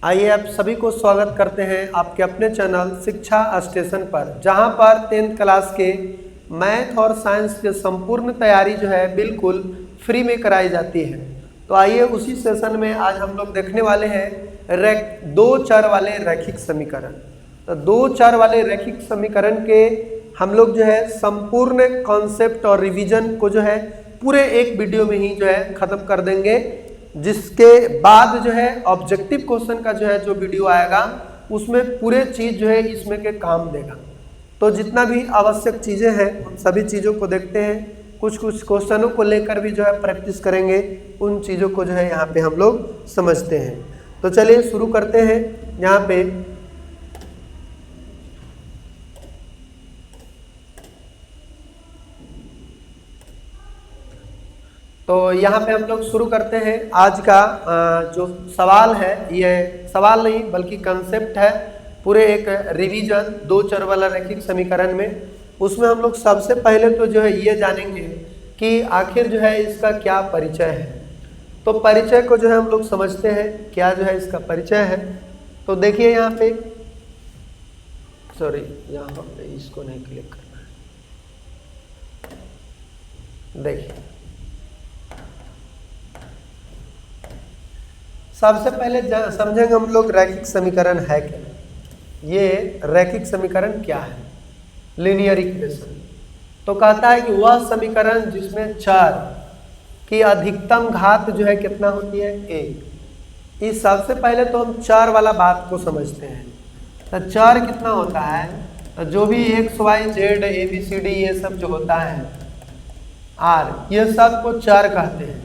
आइए आप सभी को स्वागत करते हैं आपके अपने चैनल शिक्षा स्टेशन पर, जहां पर 10th क्लास के मैथ और साइंस के संपूर्ण तैयारी जो है बिल्कुल फ्री में कराई जाती है। तो आइए उसी सेशन में आज हम लोग देखने वाले हैं दो चर वाले रैखिक समीकरण। तो दो चर वाले रैखिक समीकरण के हम लोग जो है संपूर्ण कॉन्सेप्ट और रिवीजन को जो है पूरे एक वीडियो में ही जो है खत्म कर देंगे, जिसके बाद जो है ऑब्जेक्टिव क्वेश्चन का जो है जो वीडियो आएगा उसमें पूरे चीज़ जो है इसमें के काम देगा। तो जितना भी आवश्यक चीज़ें हैं उन सभी चीज़ों को देखते हैं, कुछ क्वेश्चनों को लेकर भी जो है प्रैक्टिस करेंगे, उन चीज़ों को जो है यहाँ पे हम लोग समझते हैं। तो चलिए शुरू करते हैं। यहाँ पे तो यहाँ पे हम लोग शुरू करते हैं। आज का जो सवाल है, ये सवाल नहीं बल्कि कंसेप्ट है, पूरे एक रिवीजन दो चर वाला रैखिक समीकरण में। उसमें हम लोग सबसे पहले तो जो है ये जानेंगे कि आखिर जो है इसका क्या परिचय है। तो परिचय को जो है हम लोग समझते हैं, क्या जो है इसका परिचय है। तो देखिए यहाँ पे, सॉरी यहाँ पे इसको नहीं क्लिक करना है। देखिए सबसे पहले समझेंगे हम लोग रैखिक समीकरण है क्या। ये रैखिक समीकरण क्या है, लीनियर इक्वेशन। तो कहता है कि वह समीकरण जिसमें चर की अधिकतम घात जो है कितना होती है, एक। इस सबसे पहले तो हम चर वाला बात को समझते हैं। तो चर कितना होता है, तो जो भी X Y Z A B C D ये सब जो होता है आर, ये सब को चर कहते हैं।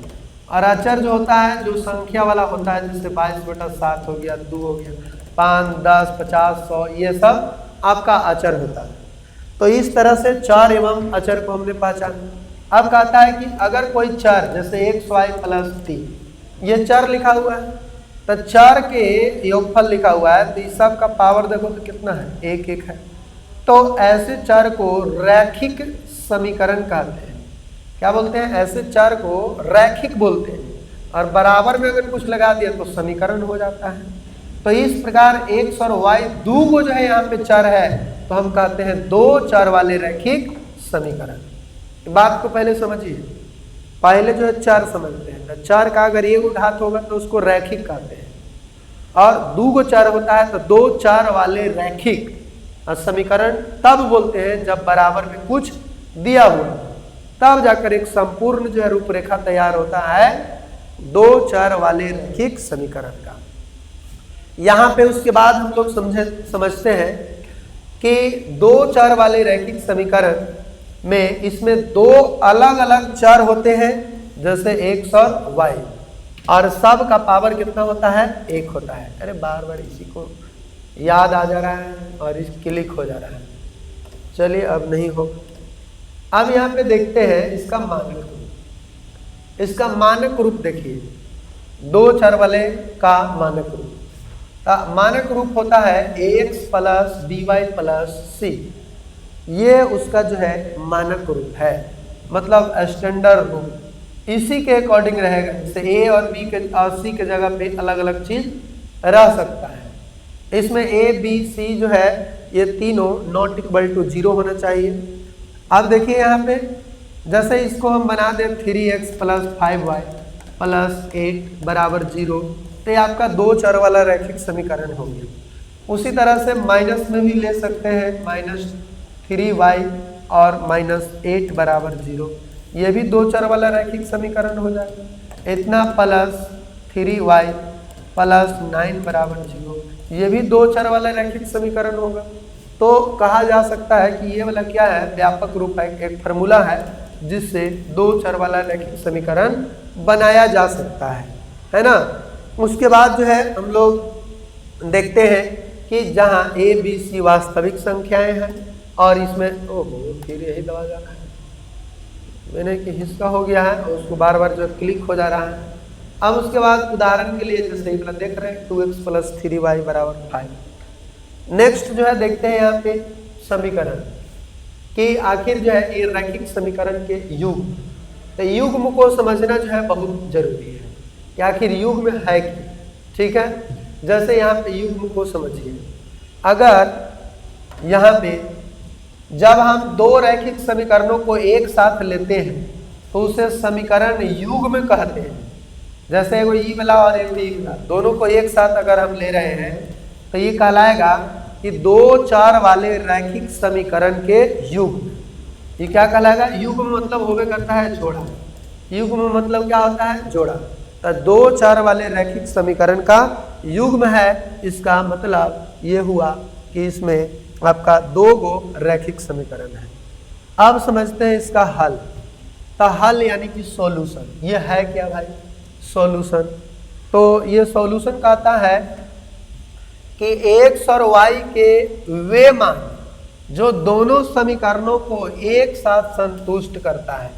और अचर जो होता है जो संख्या वाला होता है, जैसे 22/7 हो गया, 2 हो गया, 5, 10, 50, 100, ये सब आपका अचर होता है। तो इस तरह से चर एवं अचर को हमने पहचाना। अब कहता है कि अगर कोई चर जैसे xy + t, ये चर लिखा हुआ है, तो चर के योगफल लिखा हुआ है, तो इस सब का पावर देखो तो कितना है, 1 है। तो ऐसे चर को रैखिक समीकरण कहते हैं। क्या बोलते हैं, ऐसे चर को रैखिक बोलते हैं। और बराबर में अगर कुछ लगा दिया तो समीकरण हो जाता है। तो इस प्रकार x और y दो को जो है यहाँ पे चर है, तो हम कहते हैं दो चर वाले रैखिक समीकरण। बात को पहले समझिए, पहले जो है चर समझते हैं। तो चर का अगर एक घात होगा तो उसको रैखिक कहते हैं, और दो को चर होता है तो दो चर वाले रैखिक समीकरण तब बोलते हैं जब बराबर में कुछ दिया हुआ, तब जाकर एक संपूर्ण जो है रूपरेखा तैयार होता है दो चर वाले रैखिक समीकरण का। यहाँ पे उसके बाद हम लोग समझते हैं कि दो चर वाले रैखिक समीकरण में इसमें दो अलग अलग चर होते हैं, जैसे x और y, और सब का पावर कितना होता है, 1 होता है। अरे बार बार इसी को याद आ जा रहा है और इस क्लिक हो जा रहा है। चलिए अब नहीं होगा। अब यहाँ पे देखते हैं इसका मानक रूप। इसका मानक रूप देखिए, दो चर वाले का मानक रूप। मानक रूप होता है ax + by + c। ये उसका जो है मानक रूप है, मतलब स्टैंडर्ड रूप। इसी के अकॉर्डिंग रहेगा, जैसे a और b के और c के जगह पे अलग अलग चीज रह सकता है। इसमें a b c जो है ये तीनों ≠ 0 होना चाहिए। अब देखिए यहाँ पे, जैसे इसको हम बना दें 3x + 5y + 8 = 0, तो ये आपका दो चर वाला रैखिक समीकरण हो गया। उसी तरह से माइनस में भी ले सकते हैं, -3y और -8 = 0, ये भी दो चर वाला रैखिक समीकरण हो जाएगा। इतना +3y + 9 = 0, ये भी दो चर वाला रैखिक समीकरण होगा। तो कहा जा सकता है कि ये वाला क्या है, व्यापक रूप है, एक फार्मूला है जिससे दो चर वाला रैखिक समीकरण बनाया जा सकता है ना। उसके बाद जो है हम लोग देखते हैं कि जहाँ a b c वास्तविक संख्याएं हैं, और इसमें ओहो फिर यही दबा जा रहा है, मैंने कि हिस्सा हो गया है और उसको बार बार जो क्लिक हो जा रहा है। अब उसके बाद उदाहरण के लिए जैसे वाला देख रहे हैं 2x + 3y = 5। नेक्स्ट जो है देखते हैं यहाँ पे समीकरण कि आखिर जो है ये रैखिक समीकरण के युग्म। तो युग्म को समझना जो है बहुत जरूरी है कि आखिर युग्म है कि, ठीक है। जैसे यहाँ पे युग्म को समझिए, अगर यहाँ पे जब हम दो रैखिक समीकरणों को एक साथ लेते हैं तो उसे समीकरण युग्म कहते हैं। जैसे वो ई वाला और एक ई वाला दोनों को एक साथ अगर हम ले रहे हैं तो ये कहलाएगा कि दो चर वाले रैखिक समीकरण के युग्म। ये क्या कहलाएगा? युग्म मतलब होवे करता है जोड़ा। युग्म मतलब क्या होता है? जोड़ा। तो दो चर वाले रैखिक समीकरण का युग्म है, इसका मतलब ये हुआ कि इसमें आपका दो गो रैखिक समीकरण है। अब समझते हैं इसका हल। तो हल यानी कि सॉल्यूशन, ये है क्या भाई? सॉल्यूशन। तो ये सॉल्यूशन कहता है कि x और y के वे मान जो दोनों समीकरणों को एक साथ संतुष्ट करता है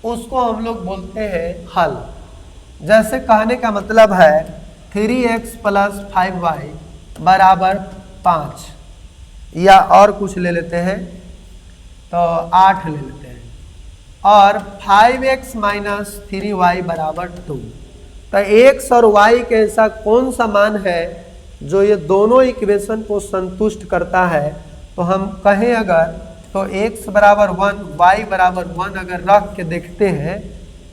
उसको हम लोग बोलते हैं हल। जैसे कहने का मतलब है 3x + 5y बराबर 5, या और कुछ ले लेते हैं तो 8 ले लेते हैं, और 5x - 3y बराबर 2। तो x और y के ऐसा कौन सा मान है जो ये दोनों इक्वेशन को संतुष्ट करता है? तो हम कहें अगर तो x बराबर 1 y बराबर 1 अगर रख के देखते हैं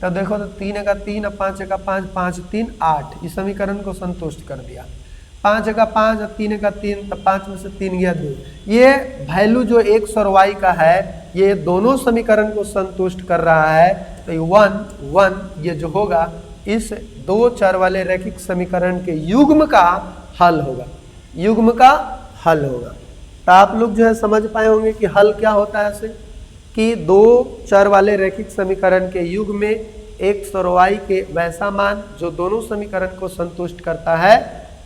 तो देखो तो 3 का 3 और 5 का 5, 5 3 8 इस समीकरण को संतुष्ट कर दिया। 5 का 5 और 3 का 3 तो 5 में से 3 गया 2। ये वैल्यू जो x और y का है ये दोनों समीकरण को संतुष्ट कर रहा है। तो 1 1 ये जो होगा इस दो चर वाले रैखिक समीकरण के युग्म का हल होगा। युग्म का हल होगा। तो आप लोग जो है समझ पाए होंगे कि हल क्या होता है ऐसे, कि दो चर वाले रैखिक समीकरण के युग्म में x और y के वैसा मान जो दोनों समीकरण को संतुष्ट करता है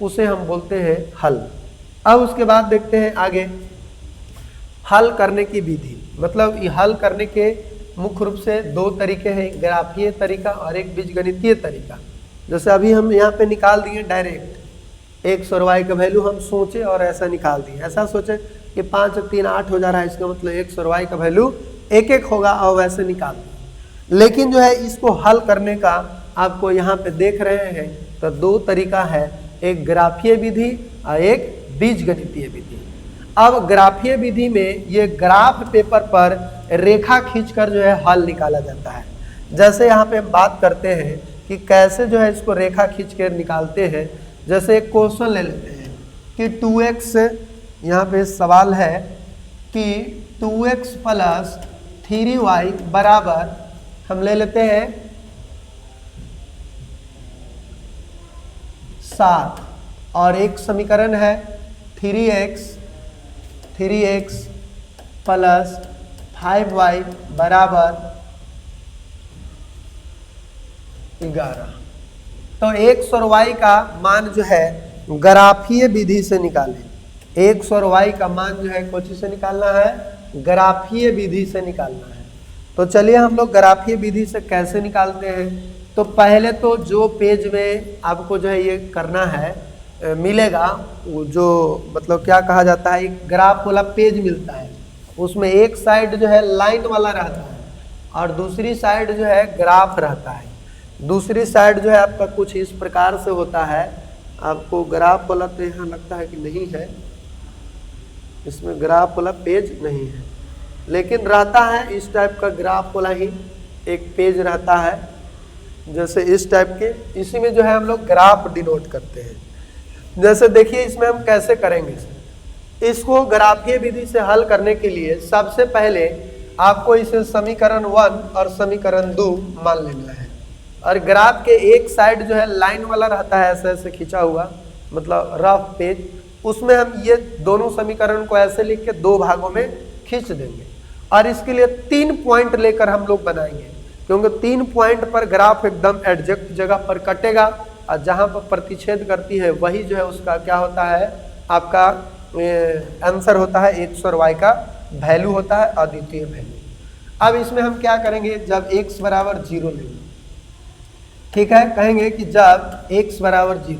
उसे हम बोलते हैं हल। अब उसके बाद देखते हैं आगे हल करने की विधि। मतलब ये हल करने के मुख्य रूप से दो तरीके हैं, ग्राफीय तरीका और एक बीजगणितीय तरीका। जैसे अभी हम यहाँ पे निकाल दिए डायरेक्ट x और y का वैल्यू हम सोचे और ऐसा निकाल दिए। ऐसा सोचे कि 5 और 3 8 हो जा रहा है, इसका मतलब x और y का वैल्यू एक एक होगा और वैसे निकाल दिए। लेकिन जो है इसको हल करने का आपको यहाँ पे देख रहे हैं तो दो तरीका है, एक ग्राफीय विधि और एक बीजगणितीय विधि। अब ग्राफीय विधि में ये ग्राफ पेपर पर रेखा खींचकर जो है हल निकाला जाता है। जैसे यहाँ पे हम बात करते हैं कि कैसे जो है इसको रेखा खींच कर निकालते हैं। जैसे एक क्वेश्चन ले लेते हैं कि 2x, यहाँ पे सवाल है कि 2x + 3y बराबर हम ले लेते हैं 7, और एक समीकरण है 3x + 5y बराबर 11। तो x और y का मान जो है ग्राफीय विधि से निकालें। x और y का मान जो है कौन सी से निकालना है? ग्राफीय विधि से निकालना है। तो चलिए हम लोग ग्राफीय विधि से कैसे निकालते हैं। तो पहले तो जो पेज में आपको जो है ये करना है मिलेगा, वो जो मतलब क्या कहा जाता है, एक ग्राफ वाला पेज मिलता है। उसमें एक साइड जो है लाइन वाला रहता है और दूसरी साइड जो है ग्राफ रहता है। दूसरी साइड जो है आपका कुछ इस प्रकार से होता है। आपको ग्राफ वाला तो यहाँ लगता है कि नहीं है, इसमें ग्राफ वाला पेज नहीं है, लेकिन रहता है इस टाइप का ग्राफ वाला ही एक पेज रहता है, जैसे इस टाइप के। इसी में जो है हम लोग ग्राफ डिनोट करते हैं। जैसे देखिए इसमें हम कैसे करेंगे इसको ग्राफीय विधि से हल करने के लिए सबसे पहले आपको इसे समीकरण 1 और समीकरण 2 मान लेना है। और ग्राफ के एक साइड जो है लाइन वाला रहता है, ऐसे ऐसे खींचा हुआ, मतलब रफ पेज, उसमें हम ये दोनों समीकरण को ऐसे लिख के दो भागों में खींच देंगे। और इसके लिए 3 पॉइंट लेकर हम लोग बनाएंगे, क्योंकि 3 पॉइंट पर ग्राफ एकदम एग्जैक्ट जगह पर कटेगा और जहाँ पर प्रतिच्छेद करती है वही जो है उसका क्या होता है, आपका आंसर होता है। x और y का वैल्यू होता है अद्वितीय वैल्यू। अब इसमें हम क्या करेंगे, जब x बराबर 0 लेंगे, ठीक है, कहेंगे कि जब x बराबर 0,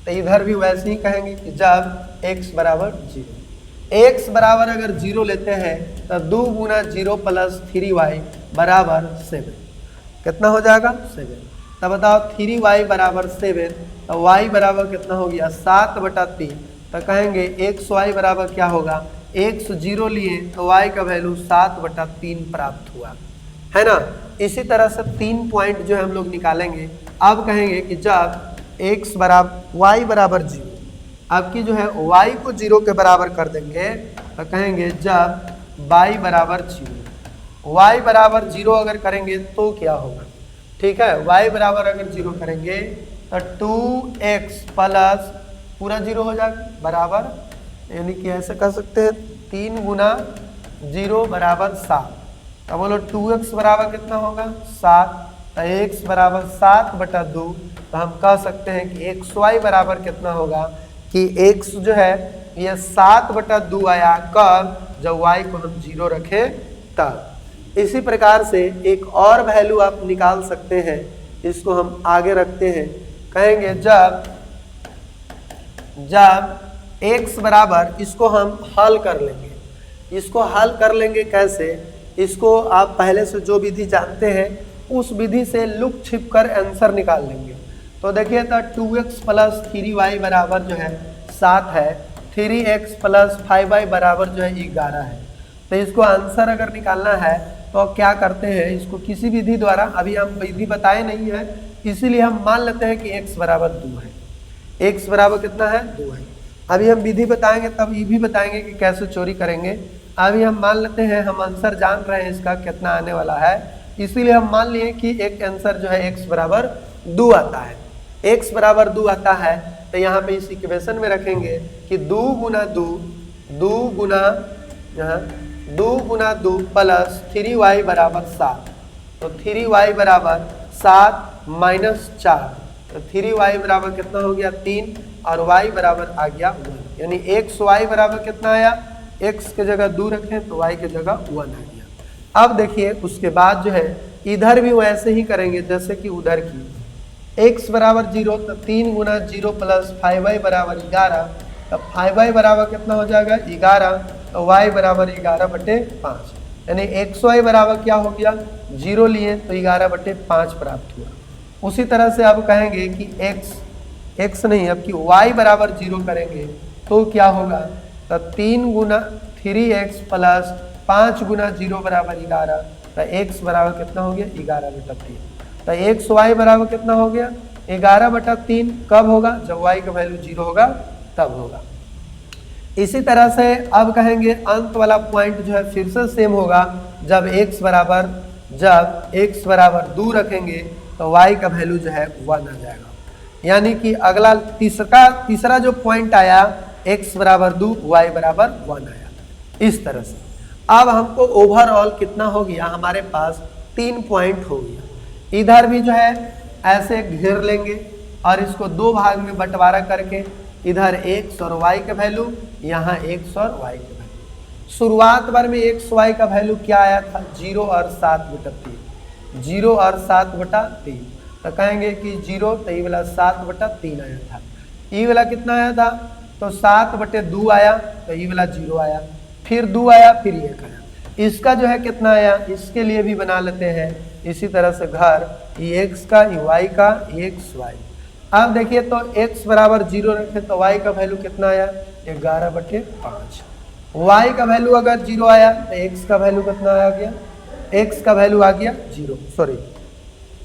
तो इधर भी वैसे ही कहेंगे कि जब x बराबर 0। x बराबर अगर 0 लेते हैं तो 2 गुना 0 + 3y बराबर 7। कितना हो जाएगा? 7। तब बताओ 3y बराबर 7, तो y बराबर कितना हो गया 7/3। तो कहेंगे एक्स वाई बराबर क्या होगा, एक्स 0 लिए तो y का वैल्यू 7/3 प्राप्त हुआ, है ना। इसी तरह से 3 पॉइंट जो है हम लोग निकालेंगे। अब कहेंगे कि जब x बराबर y बराबर 0, आपकी जो है y को 0 के बराबर कर देंगे तो कहेंगे जब y बराबर 0, y बराबर 0 अगर करेंगे तो क्या होगा, ठीक है। y बराबर अगर 0 करेंगे तो 2x प्लस पूरा 0 हो जाएगा बराबर, यानी कि ऐसे कर सकते हैं 3 गुना 0 बराबर 7। तो बोलो 2x बराबर कितना होगा 7, तो x बराबर 7/2। तो हम कह सकते हैं कि xy बराबर कितना होगा कि x जो है ये 7/2 आया, कब, जब y को हम 0 रखें तब। इसी प्रकार से एक और वैल्यू आप निकाल सकते हैं, इसको हम आगे रखते हैं। कहेंगे जब x बराबर, इसको हम हल कर लेंगे। इसको हल कर लेंगे कैसे, इसको आप पहले से जो विधि जानते हैं उस विधि से लुक छिप कर आंसर निकाल लेंगे। तो देखिए तो 2x प्लस 3y बराबर जो है 7 है, 3x प्लस 5y बराबर जो है 11 है। तो इसको आंसर अगर निकालना है तो क्या करते हैं, इसको किसी विधि द्वारा, अभी हम विधि बताए नहीं है इसीलिए हम मान लेते हैं कि x बराबर 2 है। x बराबर कितना है 2 है। अभी हम विधि बताएंगे तब ये भी बताएंगे कि कैसे चोरी करेंगे। अभी हम मान लेते हैं हम आंसर जान रहे हैं इसका कितना आने वाला है, इसीलिए हम मान लिए कि एक आंसर जो है x बराबर 2 आता है। x बराबर 2 आता है तो यहाँ पे इस इक्वेशन में रखेंगे कि 2 गुना 2 प्लस 3y बराबर 7। तो 3y बराबर 7 माइनस 4, तो 3y बराबर कितना हो गया 3 और y बराबर आ गया 1, यानी xy बराबर कितना आया, x के जगह 2 रखें तो y के जगह 1 आ गया। अब देखिए उसके बाद जो है इधर भी वैसे ही करेंगे जैसे कि उधर की। x बराबर 0 तो 3 गुना 0 प्लस 5y बराबर 11, तो 5y बराबर कितना हो जाएगा 11, तो y बराबर 11/5, यानी xy बराबर क्या हो गया 0 लिए तो 11/5 प्राप्त हुआ। उसी तरह से अब कहेंगे कि x नहीं, अब कि y बराबर 0 करेंगे तो क्या होगा, तो 3 गुना 3x प्लस 5 गुना 0 बराबर 11, तो x बराबर कितना हो गया 11/3। तो xy बराबर कितना हो गया 11/3, कब होगा, जब y का वैल्यू 0 होगा तब होगा। इसी तरह से अब कहेंगे अंत वाला पॉइंट जो है फिर से सेम होगा, जब x बराबर 2 रखेंगे तो y का वैल्यू जो है 1 आ जाएगा। यानी कि अगला तीसरा जो पॉइंट आया x बराबर 2 y बराबर 1 आया। इस तरह से अब हमको ओवरऑल कितना हो गया, हमारे पास 3 पॉइंट हो गया। इधर भी जो है ऐसे घेर लेंगे और इसको 2 भाग में बंटवारा करके इधर x और y का वैल्यू, यहाँ x और y का वैल्यू। शुरुआत बार में x y का वैल्यू क्या आया था 0 और 7/3, 0 और 7/3। तो कहेंगे कि 0 तो ये वाला 7/3 आया था, ये वाला कितना आया था तो 7/2 आया, तो ये वाला 0 आया, फिर 2 आया, फिर 1 आया। इसका जो है कितना आया, इसके लिए भी बना लेते हैं इसी तरह से घर, ये x का, ये y का, ये xy। अब देखिए तो x बराबर 0 रखे तो y का वैल्यू कितना आया 11/5। y का वैल्यू अगर 0 आया तो x का वैल्यू कितना आ गया, x का वैल्यू आ गया 0, सॉरी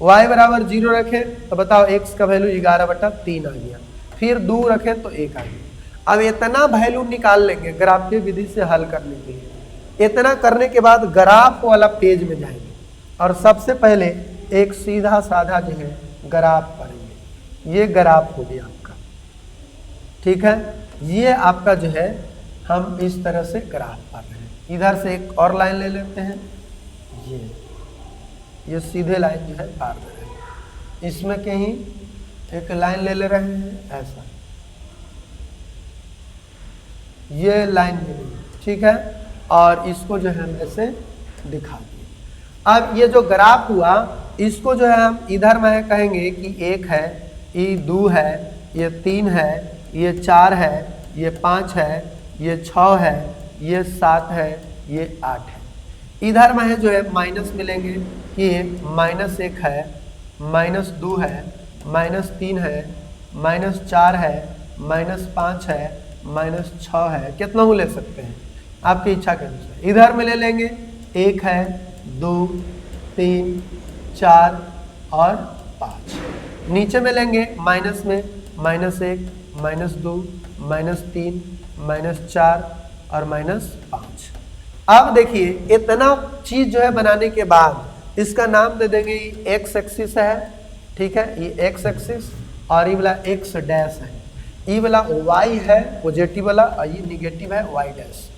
y बराबर 0 रखे तो बताओ x का वैल्यू 11/3 आ गया, फिर 2 रखे तो 1 आ गया। अब इतना वैल्यू निकाल लेंगे ग्राफीय विधि से हल करने के लिए। इतना करने के बाद ग्राफ वाला पेज में जाएंगे और सबसे पहले एक सीधा साधा जो है ग्राफ करेंगे। ये ग्राफ हो गया आपका, ठीक है। ये आपका जो है हम इस तरह से ग्राफ कर रहे हैं। इधर से एक और लाइन ले लेते हैं, ये सीधे लाइन जो है पार दे रहे हैं। इसमें कहीं एक लाइन ले रहे हैं ऐसा, ये लाइन भी नहीं, ठीक है। और इसको जो है हम ऐसे दिखा दिए। अब ये जो ग्राफ हुआ इसको जो है हम इधर में कहेंगे कि 1 है, ये 2 है, ये 3 है, ये 4 है, ये 5 है, ये 6 है, ये 7 है, ये 8 है। इधर में जो है माइनस मिलेंगे कि -1 है, -2 है, -3 है, -4 है, -5 है, -6 है, कितना वो ले सकते हैं आपकी इच्छा के अनुसार। इधर में ले लेंगे 1 है, 2, 3, 4 और 5। नीचे में लेंगे माइनस में -1, -2, -3, -4 और -5। अब देखिए इतना चीज जो है बनाने के बाद इसका नाम दे देंगे, ये एक्स एक्सिस है, ठीक है, ये एक्स एक्सिस, और ये वाला एक्स डैश है, ये वाला वाई है पॉजिटिव वाला, और ये निगेटिव है वाई डैश।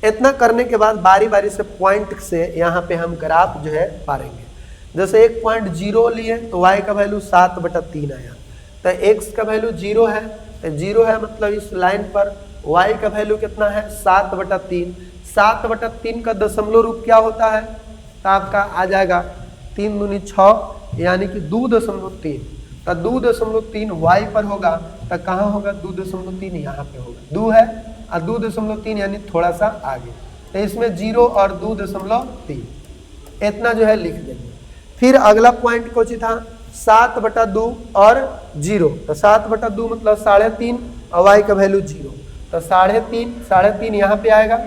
इतना करने के बाद बारी बारी से पॉइंट से यहाँ पे हम ग्राफ जो है पारेंगे। जैसे एक पॉइंट 0 लिए तो y का वैल्यू 7/3 आया, तो x का वैल्यू 0 है, तो 0 है मतलब इस लाइन पर y का वैल्यू कितना है 7/3। 7/3 का दशमलव रूप क्या होता है, तो आपका आ जाएगा 3 दूनी 6 यानी कि 2.3। तो 2.3 y पर होगा, तो कहाँ होगा 2.3, यहाँ पे होगा, 2 है और 2.3 यानी थोड़ा सा आगे, तो इसमें 0 और 2.3 इतना जो है लिख देंगे। फिर अगला पॉइंट कौन सी था, 7/2 और 0, तो 7/2 मतलब 3.5 और y का वैल्यू 0, तो 3.5 यहाँ पे आएगा,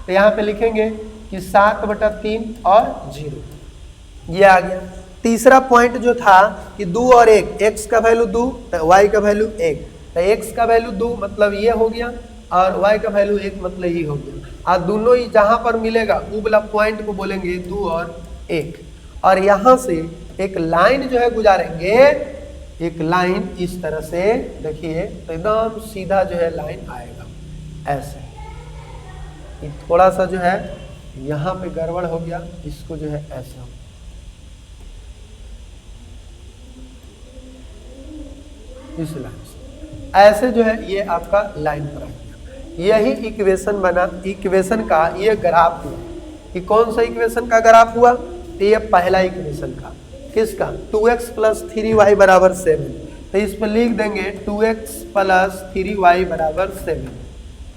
तो यहाँ पे लिखेंगे कि 7/3 और 0, ये आ गया। तीसरा पॉइंट जो था कि 2 और 1, x का वैल्यू 2 तो y का वैल्यू 1, तो x का वैल्यू 2 मतलब ये हो गया और y का वैल्यू 1 मतलब ये हो गया, और दोनों ही जहाँ पर मिलेगा वो वाला पॉइंट को बोलेंगे 2 और 1। और यहाँ से एक लाइन जो है गुजारेंगे, एक लाइन इस तरह से देखिए, तो एकदम सीधा जो है लाइन आएगा ऐसे। ये थोड़ा सा जो है यहाँ पे गड़बड़ हो गया, इसको जो है ऐसे हो, इस लाइन से ऐसे जो है ये आपका लाइन पर आ गया। यही इक्वेशन बना, इक्वेशन का ये ग्राफ हुआ। कि कौन सा इक्वेशन का ग्राफ हुआ, तो ये पहला इक्वेशन का, किसका 2x + 3y = 7, तो इस पर लिख देंगे 2x + 3y = 7,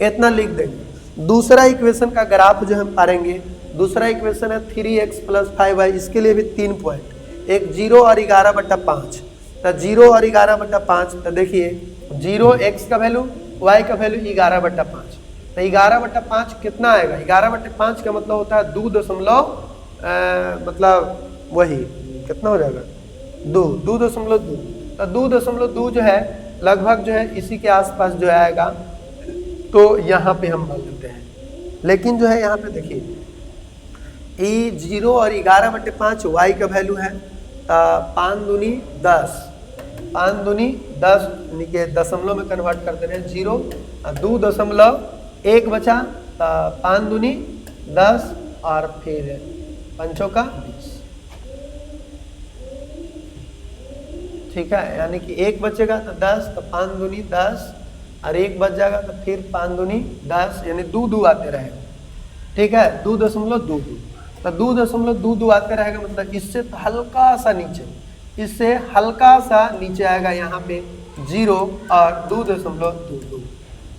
इतना लिख देंगे। दूसरा इक्वेशन का ग्राफ जो हम पाएंगे, दूसरा इक्वेशन है 3x + 5y, इसके लिए भी 3 पॉइंट, एक 0 और 11/5, तो 0 और 11/5, तो देखिए 0 x का वैल्यू, y का वैल्यू 11/5, तो 11/5 कितना आएगा, 11/5 का मतलब होता है 2 मतलब वही कितना हो जाएगा 2.2, तो 2.2 जो है लगभग जो है इसी के आसपास जो आएगा, तो यहाँ पे हम मान लेते हैं। लेकिन जो है यहाँ पे देखिए ये 0 और 11/5 y का वैल्यू है, 5 दूनी 10, 5 दूनी 10 के दशमलव में कन्वर्ट कर दे रहे हैं 0, 2.1 बचा, 5 दूनी 10 और फिर 5 का 20, ठीक है, यानी कि 1 बचेगा तो 10, तो 5 दूनी 10 और 1 बच जाएगा तो फिर 5 दूनी 10, यानी 2 आते रहेगा, ठीक है, 2.22, तो 2.22 आते रहेगा, मतलब इससे तो हल्का सा नीचे, इससे हल्का सा नीचे आएगा यहाँ पे 0 और 2.22,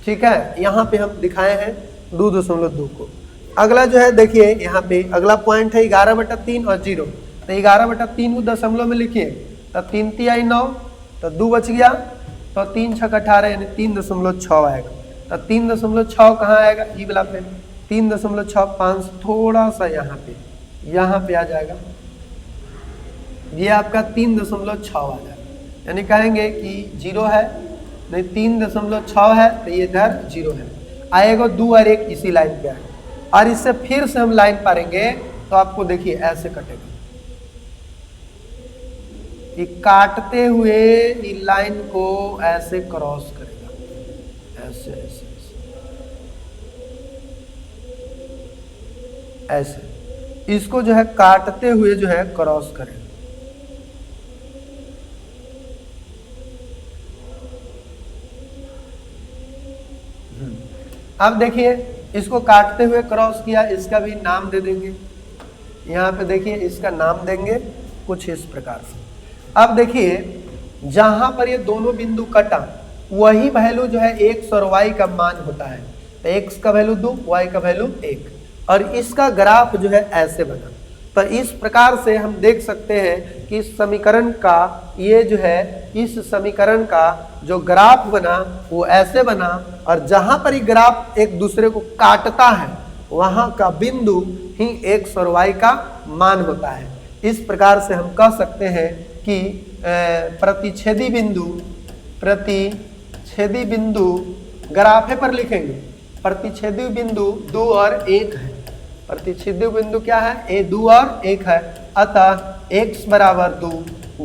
ठीक है, यहाँ पे हम दिखाए हैं 2.2 को। अगला जो है देखिए यहाँ पे अगला पॉइंट है 11/3 और 0, तो 11/3 को दशमलव में लिखिए, तो 3 × 9, तो 2 बच गया, तो 3 × 6 = 18 यानी 3.6 आएगा, तो 3.6 कहाँ आएगा, ई वाला पे 3.6, 5 थोड़ा सा यहाँ पे आ जाएगा, ये आपका 3.6 आ जाएगा, यानी कहेंगे कि 0 है नहीं 3.6 है, तो ये इधर 0 है, आएगा 2 और 1 इसी लाइन पे आएगा, और इससे फिर से हम लाइन पारेंगे, तो आपको देखिए ऐसे कटेगा, कि काटते हुए ये लाइन को ऐसे क्रॉस करेगा, ऐसे ऐसे ऐसे, इसको जो है काटते हुए जो है क्रॉस करेगा। अब देखिए इसको काटते हुए क्रॉस किया, इसका भी नाम दे देंगे, यहाँ पे देखिए इसका नाम देंगे कुछ इस प्रकार से। अब देखिए जहां पर ये दोनों बिंदु कटा वही वैल्यू जो है x और y का मान होता है, तो x का वैल्यू 2, y का वैल्यू 1, और इसका ग्राफ जो है ऐसे बना। तो इस प्रकार से हम देख सकते हैं कि इस समीकरण का ये जो है, इस समीकरण का जो ग्राफ बना वो ऐसे बना, और जहां पर ये ग्राफ एक दूसरे को काटता है वहां का बिंदु ही एक्स और वाई का मान होता है। इस प्रकार से हम कह सकते हैं कि प्रतिच्छेदी बिंदु ग्राफे पर लिखेंगे, प्रतिच्छेदी बिंदु 2 और 1 है। प्रतिच्छेदी बिंदु क्या है? ए 2 और 1 है। अतः x बराबर 2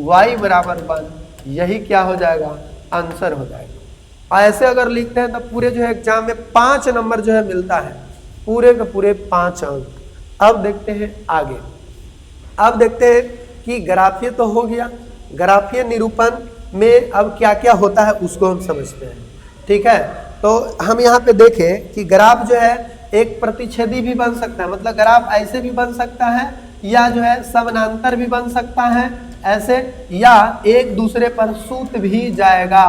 y बराबर 1, यही क्या हो जाएगा? आंसर हो जाएगा। ऐसे अगर लिखते हैं तो पूरे जो है एग्जाम में 5 नंबर जो है मिलता है, पूरे के पूरे 5 अंक। अब देखते हैं आगे। अब देखते हैं कि ग्राफीय तो हो गया, ग्राफीय निरूपण में अब क्या क्या होता है उसको हम समझते हैं। ठीक है, तो हम यहाँ पे देखें कि ग्राफ जो है एक प्रतिच्छेदी भी बन सकता है, मतलब ग्राफ ऐसे भी बन सकता है या जो है समानांतर भी बन सकता है ऐसे, या एक दूसरे पर सूत भी जाएगा,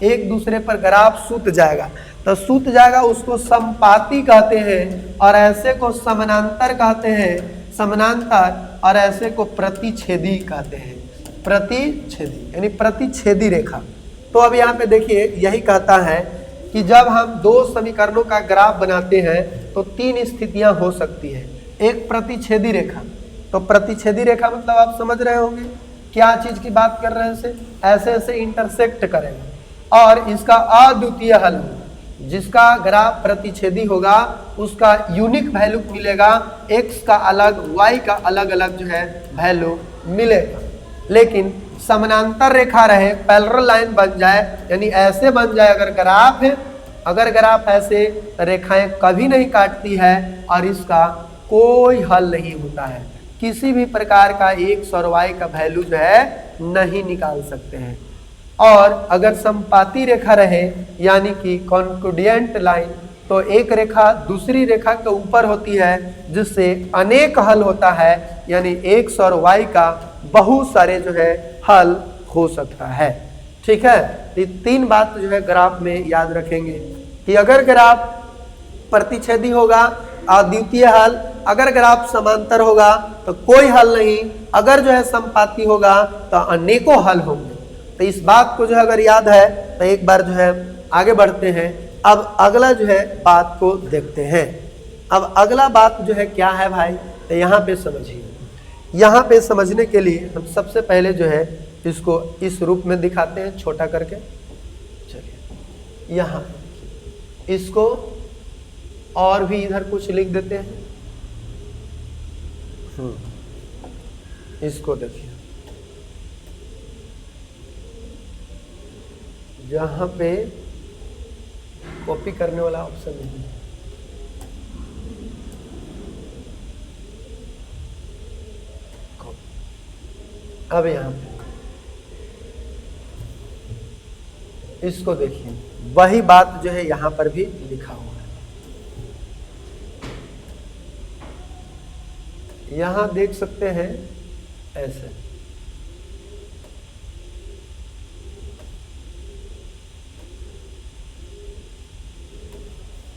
एक दूसरे पर ग्राफ सूत जाएगा। तो सूत जाएगा उसको समपाती कहते हैं, और ऐसे को समानांतर कहते हैं, समानांतर, और ऐसे को प्रतिच्छेदी कहते हैं, प्रतिच्छेदी यानी प्रतिच्छेदी रेखा। तो अब यहाँ पे देखिए यही कहता है कि जब हम दो समीकरणों का ग्राफ बनाते हैं तो 3 स्थितियां हो सकती है। एक प्रतिच्छेदी रेखा, तो प्रतिच्छेदी रेखा मतलब आप समझ रहे होंगे क्या चीज की बात कर रहे हैं, ऐसे ऐसे इंटरसेक्ट करेगा और इसका अद्वितीय हल होगा। जिसका ग्राफ प्रतिच्छेदी होगा उसका यूनिक वैल्यू मिलेगा, x का अलग y का अलग अलग जो है वैल्यू मिलेगा। लेकिन समानांतर रेखा रहे, पैरेलल लाइन बन जाए, यानी ऐसे बन जाए अगर ग्राफ है, अगर ग्राफ ऐसे रेखाएं कभी नहीं काटती है और इसका कोई हल नहीं होता है, किसी भी प्रकार का x और y का वैल्यू जो है नहीं निकाल सकते हैं। और अगर समपाती रेखा रहे यानी कि कॉन्कोर्डियंट लाइन, तो एक रेखा दूसरी रेखा के ऊपर होती है जिससे अनेक हल होता है, यानी x और y का बहुत सारे जो है हल हो सकता है। ठीक है, ये 3 बात जो है ग्राफ में याद रखेंगे कि अगर ग्राफ प्रतिच्छेदी होगा अद्वितीय हल, अगर ग्राफ समांतर होगा तो कोई हल नहीं, अगर जो है समपाती होगा तो अनेकों हल होंगे। तो इस बात को जो है अगर याद है तो एक बार जो है आगे बढ़ते हैं। अब अगला जो है बात को देखते हैं। अब अगला बात जो है क्या है भाई, तो यहाँ पे समझिए। यहाँ पे समझने के लिए हम सबसे पहले जो है इसको इस रूप में दिखाते हैं, छोटा करके। चलिए यहाँ इसको और भी इधर कुछ लिख देते हैं। इसको देखिए, जहाँ पे कॉपी करने वाला ऑप्शन नहीं है, अब यहाँ पे इसको देखिए, वही बात जो है यहाँ पर भी लिखा हुआ है। यहाँ देख सकते हैं ऐसे,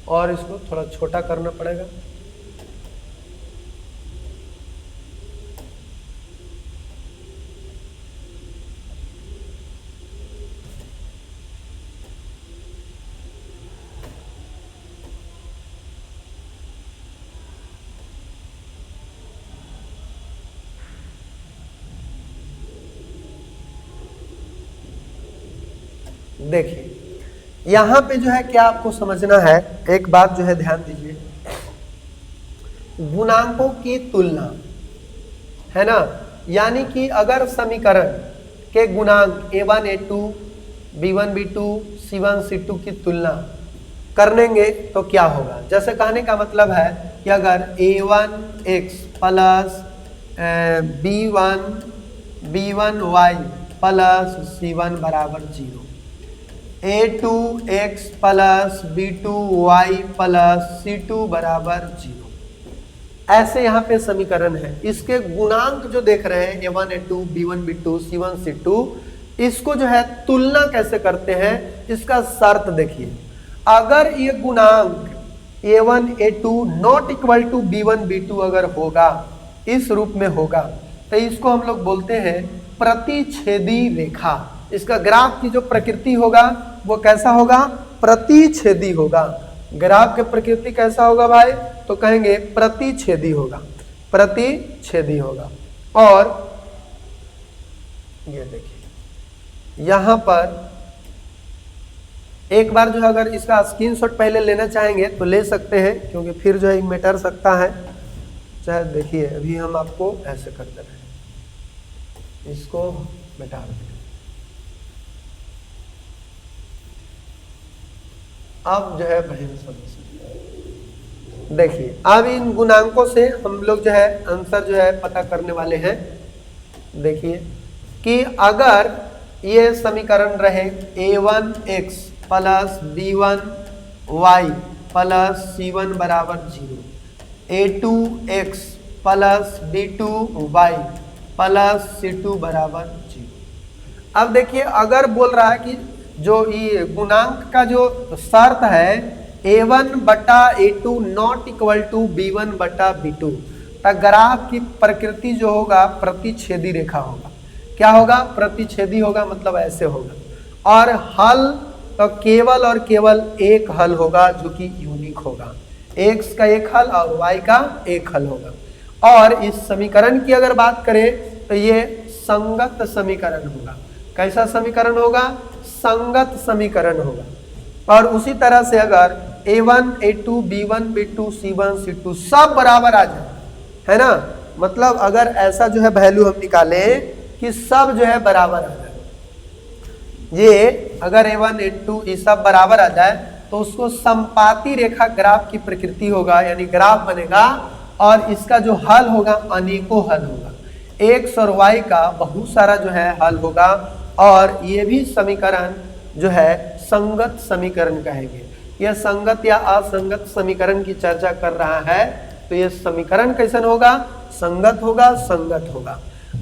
और इसको थोड़ा छोटा करना पड़ेगा। देखिए यहाँ पे जो है क्या आपको समझना है, एक बात जो है ध्यान दीजिए, गुणांकों की तुलना है ना, यानी कि अगर समीकरण के गुणांक a1 a2 b1 b2 c1 c2 की तुलना करेंगे तो क्या होगा। जैसे कहने का मतलब है कि अगर a1x plus b1y plus c1 बराबर 0, a2x plus b2y plus c2 बराबर 0, ऐसे यहाँ पे समीकरण है। इसके गुणांक जो देख रहे हैं a1 a2 b1 b2 c1 c2, इसको जो है तुलना कैसे करते हैं, इसका शर्त देखिए। अगर ये गुणांक a1 a2 not equal to b1 b2 अगर होगा इस रूप में होगा तो इसको हम लोग बोलते हैं प्रतिच्छेदी रेखा। इसका ग्राफ की जो प्रकृति होगा वो कैसा होगा? प्रतिच्छेदी होगा। ग्राफ की प्रकृति कैसा होगा भाई? तो कहेंगे प्रतिच्छेदी होगा, प्रतिच्छेदी होगा। और ये देखिए यहां पर एक बार जो है अगर इसका स्क्रीनशॉट पहले लेना चाहेंगे तो ले सकते हैं, क्योंकि फिर जो है मिटर सकता है। चाहे देखिए अभी हम आपको ऐसे कर दे रहे हैं, इसको मिटा दें। अब जो है देखिए अब इन गुणांकों से हम लोग जो है आंसर जो है पता करने वाले हैं। देखिए कि अगर ये समीकरण रहे a1x plus b1y plus c1 बराबर 0, a2x plus b2y plus c2 बराबर 0। अब देखिए अगर बोल रहा है कि जो ये गुणांक का जो शर्त है a1 बटा a2 not equal to b1 बटा b2, तो ग्राफ की प्रकृति जो होगा प्रतिच्छेदी रेखा होगा। क्या होगा? प्रतिच्छेदी होगा, मतलब ऐसे होगा। और हल तो केवल और केवल एक हल होगा जो कि यूनिक होगा, x का एक हल और y का एक हल होगा। और इस समीकरण की अगर बात करें तो ये संगत समीकरण होगा। कैसा समीकरण होगा? संगत समीकरण होगा। और उसी तरह से अगर a1 a2 b1 b2 c1 c2 सब बराबर आ जाए, है ना, मतलब अगर ऐसा जो है वैल्यू हम निकालें कि सब जो है बराबर आ जाए, ये अगर a1 a2 ये सब बराबर आ जाए तो उसको संपाती रेखा ग्राफ की प्रकृति होगा, यानी ग्राफ बनेगा। और इसका जो हल होगा अनेकों हल होगा, x और y का बहुत सारा जो है हल होगा। और ये भी समीकरण जो है संगत समीकरण कहेंगे। यह संगत या असंगत समीकरण की चर्चा कर रहा है, तो यह समीकरण कैसन होगा? संगत होगा, संगत होगा।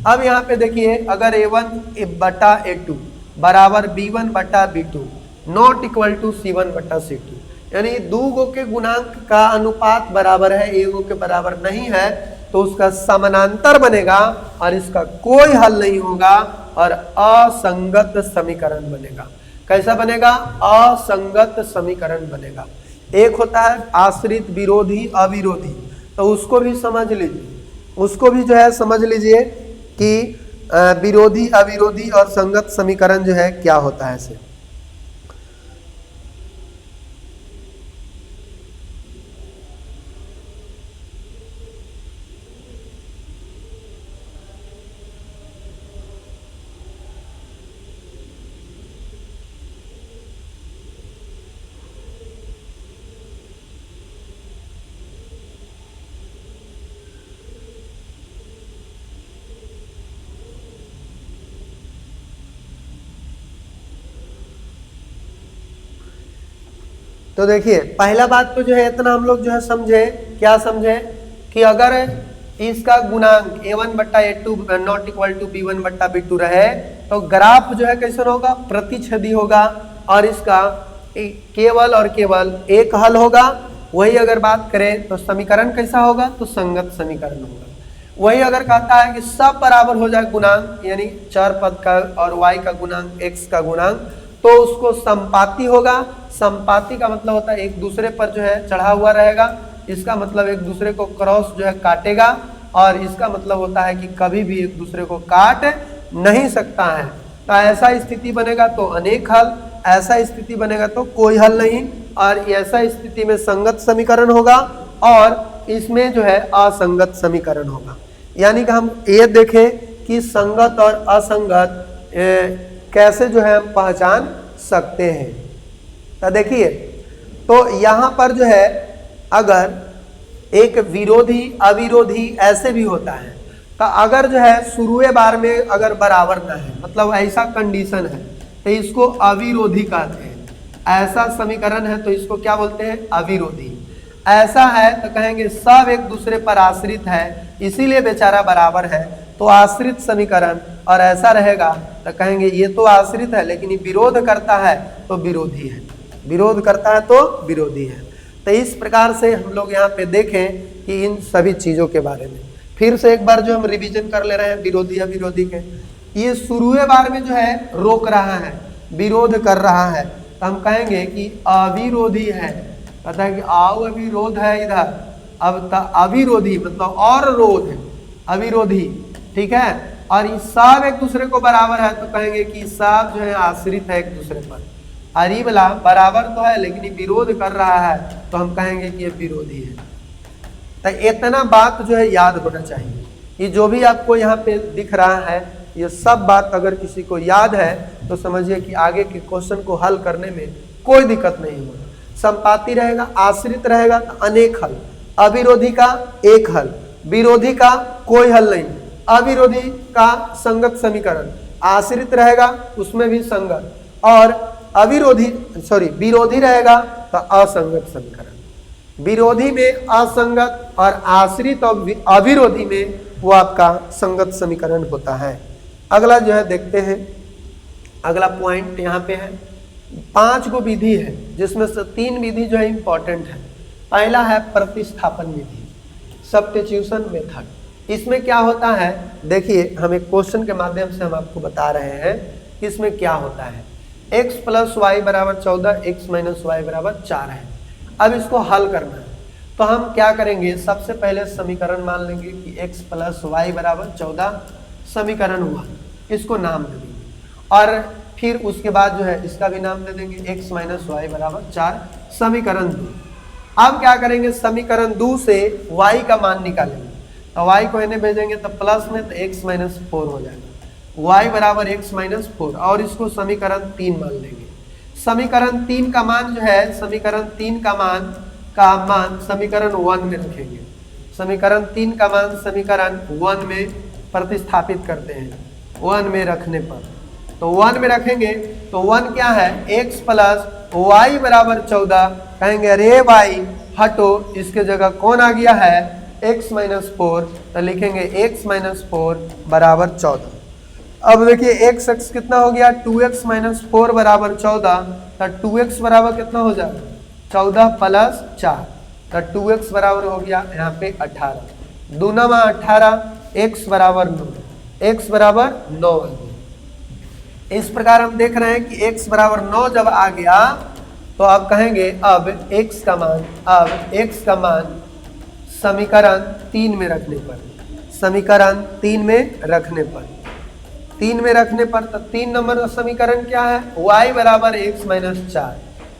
अब यहाँ पे देखिए अगर a1 बटा a2 बराबर b1 बटा b2 not equal to c1 बटा c2, यानी दो गो के गुणांक का अनुपात बराबर है, एक गो के बराबर नहीं है, तो उसका समानांतर बनेगा और इसका कोई हल नहीं होगा और असंगत समीकरण बनेगा। कैसा बनेगा? असंगत समीकरण बनेगा। एक होता है आश्रित विरोधी अविरोधी, तो उसको भी समझ लीजिए, उसको भी जो है समझ लीजिए कि विरोधी अविरोधी और संगत समीकरण जो है क्या होता है इसे। तो देखिए पहला बात तो जो है इतना हम लोग जो है समझे, क्या समझे कि अगर इसका गुणांक a1 बट्टा a2 not equal to b1 बट्टा b2 रहे तो ग्राफ जो है कैसे होगा? प्रतिच्छेदी होगा और इसका केवल और केवल एक हल होगा। वही अगर बात करें तो समीकरण कैसा होगा? तो संगत समीकरण होगा। वही अगर कहता है कि सब बराबर हो जाए गुणांक, यानी चर पद का और y का गुणांक x का गुणांक, तो उसको संपाती होगा। संपाती का मतलब होता है एक दूसरे पर जो है चढ़ा हुआ रहेगा, इसका मतलब एक दूसरे को क्रॉस जो है काटेगा, और इसका मतलब होता है कि कभी भी एक दूसरे को काट नहीं सकता है। तो ऐसा स्थिति बनेगा तो अनेक हल, ऐसा स्थिति बनेगा तो कोई हल नहीं, और ऐसा स्थिति में संगत समीकरण होगा और इसमें जो है असंगत समीकरण होगा। यानी कि हम ये देखें कि संगत और असंगत कैसे जो है हम पहचान सकते हैं। तो देखिए तो यहाँ पर जो है अगर एक विरोधी अविरोधी ऐसे भी होता है, तो अगर जो है शुरुए बार में अगर बराबर ना है, मतलब ऐसा कंडीशन है, तो इसको अविरोधी कहते हैं। ऐसा समीकरण है तो इसको क्या बोलते हैं? अविरोधी। ऐसा है तो कहेंगे सब एक दूसरे पर आश्रित है, इसीलिए बेचारा बराबर है, तो आश्रित समीकरण। और ऐसा रहेगा तो कहेंगे ये तो आश्रित है लेकिन ये विरोध करता है तो विरोधी है, विरोध करता है तो विरोधी है। तो इस प्रकार से हम लोग यहाँ पे देखें कि इन सभी चीज़ों के बारे में। फिर फिर से एक बार जो हम रिवीजन कर ले रहे हैं विरोधी अविरोधी के, ये शुरुए बार में जो है रोक रहा है, विरोध कर रहा है, तो हम कहेंगे कि अविरोधी है। पता है कि आओ अविरोध है इधर, अब अविरोधी मतलब और रोध है, अविरोधी, ठीक है। और ये सब एक दूसरे को बराबर है तो कहेंगे कि सब जो है आश्रित है एक दूसरे पर। अरी वाला बराबर तो है लेकिन ये विरोध कर रहा है तो हम कहेंगे कि ये विरोधी है। तो इतना बात जो है याद होना चाहिए। ये जो भी आपको यहाँ पे दिख रहा है ये सब बात अगर किसी को याद है तो समझिए कि आगे के क्वेश्चन को हल करने में कोई दिक्कत नहीं होगा। संपाती रहेगा, आश्रित रहेगा तो अनेक हल, अविरोधी का एक हल, विरोधी का कोई हल नहीं, अविरोधी का संगत समीकरण, आश्रित रहेगा उसमें भी संगत, और विरोधी रहेगा तो असंगत समीकरण। विरोधी में असंगत और आश्रित और अविरोधी में वो आपका संगत समीकरण होता है। अगला जो है देखते हैं, अगला पॉइंट यहाँ पे है 5 गो विधि है जिसमें से 3 विधि जो है इंपॉर्टेंट है। पहला है प्रतिस्थापन विधि, सब्स्टिट्यूशन मेथड। इसमें क्या होता है देखिए, हम एक क्वेश्चन के माध्यम से हम आपको बता रहे हैं कि इसमें क्या होता है। x + y = 14, x - y = 4 है। अब इसको हल करना है तो हम क्या करेंगे, सबसे पहले समीकरण मान लेंगे कि x + y = 14 समीकरण हुआ, इसको नाम दे देंगे और फिर उसके बाद जो है इसका भी नाम दे देंगे, x - y = 4 समीकरण 2। अब क्या करेंगे, समीकरण 2 से y का मान निकालेंगे तो y को इन्हें भेजेंगे तो प्लस में तो x - 4 हो जाएगा, y = x - 4 और इसको समीकरण 3 मान लेंगे। समीकरण 3 का मान जो है, समीकरण 3 का मान समीकरण 1 में रखेंगे। समीकरण 3 का मान समीकरण 1 में प्रतिस्थापित करते हैं। 1 में रखने पर तो 1 में रखेंगे तो 1 क्या है, x + y = 14। कहेंगे अरे भाई हटो, इसके जगह कौन आ गया है, x - 4, तो लिखेंगे x - 4 = 14। अब देखिए x कितना हो गया, 2x - 4 = 14, तो 2x बराबर कितना हो जाएगा, 14 + 4, तो 2x बराबर हो गया यहाँ पे 18, दूना में 18, x = 9, x = 9 आ गया। इस प्रकार हम देख रहे हैं कि x = 9 जब आ गया तो आप कहेंगे अब x का मान समीकरण 3 में रखने पर, समीकरण 3 में रखने पर, 3 में रखने पर तो 3 नंबर का समीकरण क्या है, y = x - 4,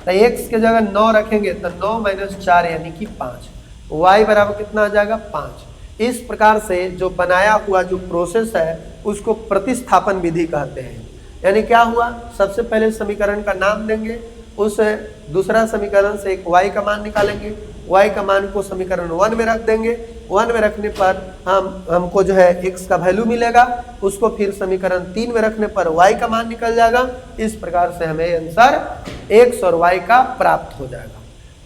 तो x के जगह 9 रखेंगे तो 9 - 4 यानी कि 5, y बराबर कितना आ जाएगा, 5। इस प्रकार से जो बनाया हुआ जो प्रोसेस है उसको प्रतिस्थापन विधि कहते हैं। यानी क्या हुआ, सबसे पहले समीकरण का नाम देंगे, उस दूसरा समीकरण से एक y का मान निकालेंगे, y का मान को समीकरण 1 में रख देंगे, 1 में रखने पर हमको जो है x का वैल्यू मिलेगा, उसको फिर समीकरण 3 में रखने पर y का मान निकल जाएगा। इस प्रकार से हमें आंसर x और y का प्राप्त हो जाएगा।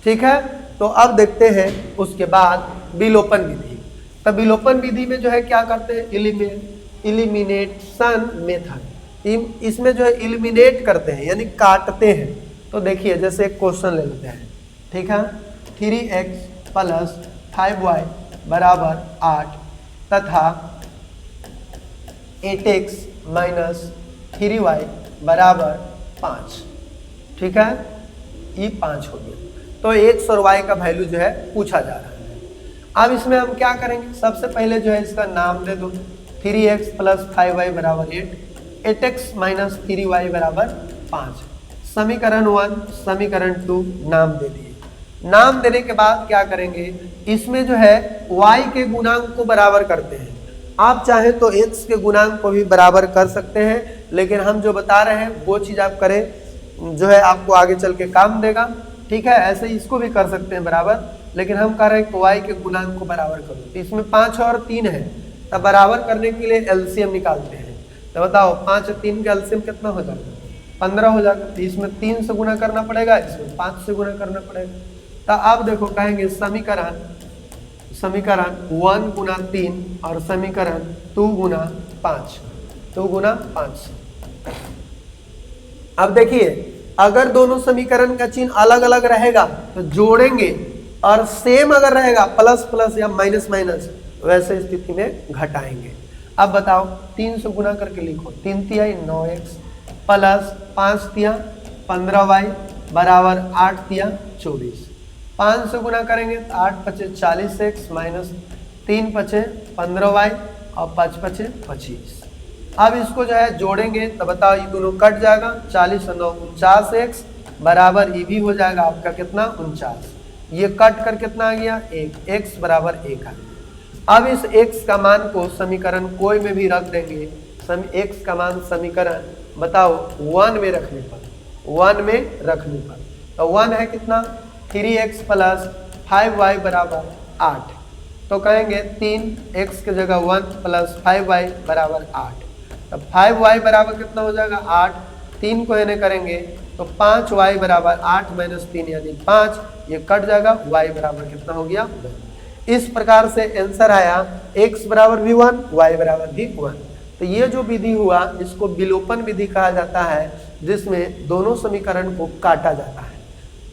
ठीक है, तो अब देखते हैं उसके बाद विलोपन विधि। तो विलोपन विधि में जो है क्या करते हैं, इलिमिनेशन मेथड। इसमें जो है इलिमिनेट करते हैं यानी काटते हैं। तो देखिए जैसे एक क्वेश्चन ले लेते हैं, ठीक है, 3x + 5y = 8 तथा 8x - 3y = 5, ठीक है, ये 5 हो गया। तो x और y का वैल्यू जो है पूछा जा रहा है। अब इसमें हम क्या करेंगे, सबसे पहले जो है इसका नाम दे दो, 3x + 5y = 8, 8x - 3y = 5, समीकरण 1 समीकरण 2 नाम दे दिए। नाम देने के बाद क्या करेंगे, इसमें जो है y के गुणांक को बराबर करते हैं। आप चाहे तो x के गुणांक को भी बराबर कर सकते हैं, लेकिन हम जो बता रहे हैं वो चीज़ आप करें जो है आपको आगे चल के काम देगा। ठीक है, ऐसे इसको भी कर सकते हैं बराबर, लेकिन हम कह रहे हैं कि y के गुणांक को बराबर करो। तो इसमें 5 और 3 है, तब बराबर करने के लिए एलसीएम निकालते हैं। तो बताओ 5 और 3 का एलसीएम कितना हो जाएगा, 15 हो जाएगा। तो इसमें 3 से गुना करना पड़ेगा, इसमें 5 से गुना करना पड़ेगा। तो आप देखो कहेंगे समीकरण 1 गुना 3 और समीकरण 2 गुना 5, 2 गुना 5। अब देखिए अगर दोनों समीकरण का चिन्ह अलग अलग रहेगा तो जोड़ेंगे, और सेम अगर रहेगा प्लस प्लस या माइनस माइनस वैसे स्थिति में घटाएंगे। अब बताओ 3 से गुना करके लिखो, 3 तिहाई 9x प्लस 5 तिया 15y बराबर 8 तिया 24। 5 से गुना करेंगे तो 8 पचे 40x माइनस 3 पचे 15y और 5 पचे 25। अब इसको जो है जोड़ेंगे तो बताओ ये दोनों कट जाएगा, 40 और 9 49x बराबर ये भी हो जाएगा आपका कितना 49। ये कट कर कितना आ गया 1, x बराबर 1 आ गया। अब इस x का मान को समीकरण कोई में भी रख देंगे, x का मान समीकरण बताओ 1 में रखने पर, तो 1 है कितना 3x प्लस 5y बराबर 8, तो कहेंगे 3x की जगह 1 प्लस 5y बराबर 8। तब 5y बराबर कितना हो जाएगा 8, 3 को इन्हें करेंगे तो 5y बराबर 8 माइनस 3 यानी 5, ये कट जाएगा, y बराबर कितना हो गया 1। इस प्रकार से आंसर आया x बराबर भी 1, y बराबर भी 1। तो ये जो विधि हुआ इसको विलोपन विधि कहा जाता है, जिसमें दोनों समीकरण को काटा जाता है,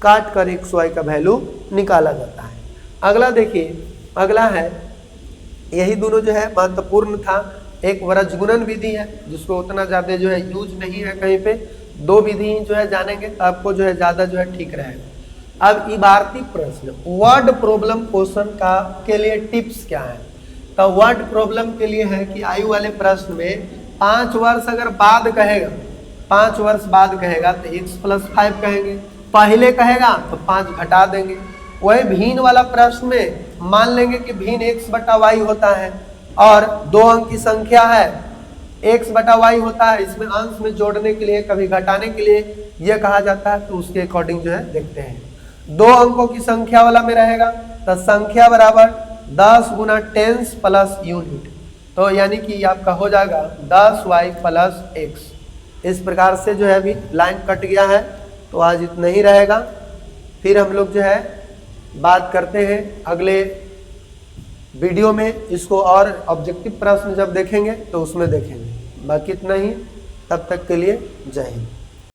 काट कर x y का वैल्यू निकाला जाता है। अगला देखिए, अगला है यही दोनों जो है महत्वपूर्ण था। एक वृज्जगुणन विधि है जिसको उतना ज़्यादा जो है यूज नहीं है कहीं पे, 2 विधि जो है जानेंगे तो आपको जो है ज़्यादा जो है ठीक रहेगा। अब इबारती प्रश्न वर्ड प्रॉब्लम क्वेश्चन का के लिए टिप्स क्या है, तो वर्ड प्रॉब्लम के लिए है कि आयु वाले प्रश्न में 5 वर्ष अगर बाद कहेगा, 5 वर्ष बाद कहेगा तो x प्लस 5 कहेंगे, पहले कहेगा तो 5 घटा देंगे। वही भिन्न वाला प्रश्न में मान लेंगे कि भिन्न x बटा y होता है और 2 अंक की संख्या है, x बटा y होता है, इसमें अंश में जोड़ने के लिए कभी घटाने के लिए यह कहा जाता है, तो उसके अकॉर्डिंग जो है देखते हैं। 2 अंकों की संख्या वाला में रहेगा तो संख्या बराबर 10 गुना 10 प्लस यूनिट, तो यानी कि आपका हो जाएगा 10y प्लस x। इस प्रकार से जो है अभी लाइन कट गया है, तो आज इतना ही रहेगा। फिर हम लोग जो है बात करते हैं अगले वीडियो में इसको, और ऑब्जेक्टिव प्रश्न जब देखेंगे तो उसमें देखेंगे। बाकी इतना ही, तब तक के लिए जय हिंद।